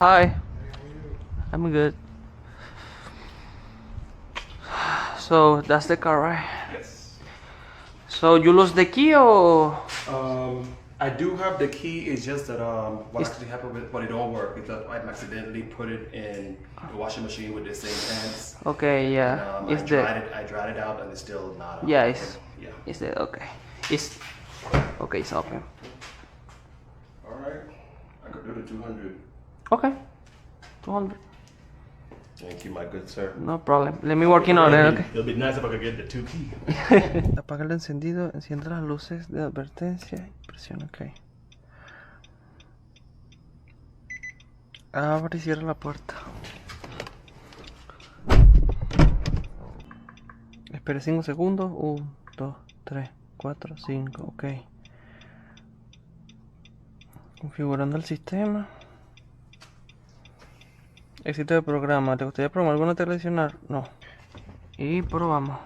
Hi, I'm good. So that's the car, right? Yes. So you lost the key or? I do have the key. It's just that what It's- actually happened with but it don't work because I accidentally put it in the washing machine with the same pants. Okay, And yeah. I It's the dried it. I dried it out, and it's still not yeah. open. It's Yeah. it's the okay. It's okay. It's open. All right. I could do the 200. Okay, 200. Thank you, my good sir. No problem. Let me working on it. Okay. It'll be nice if I could get the 2 key. Apaga el encendido, enciende las luces de advertencia y presiona OK. Abre y cierra la puerta. Espere 5 segundos. 1, 2, 3, 4, 5. OK. Configurando el sistema. Éxito de programa. ¿Te gustaría probar alguna tele adicional? No. Y probamos.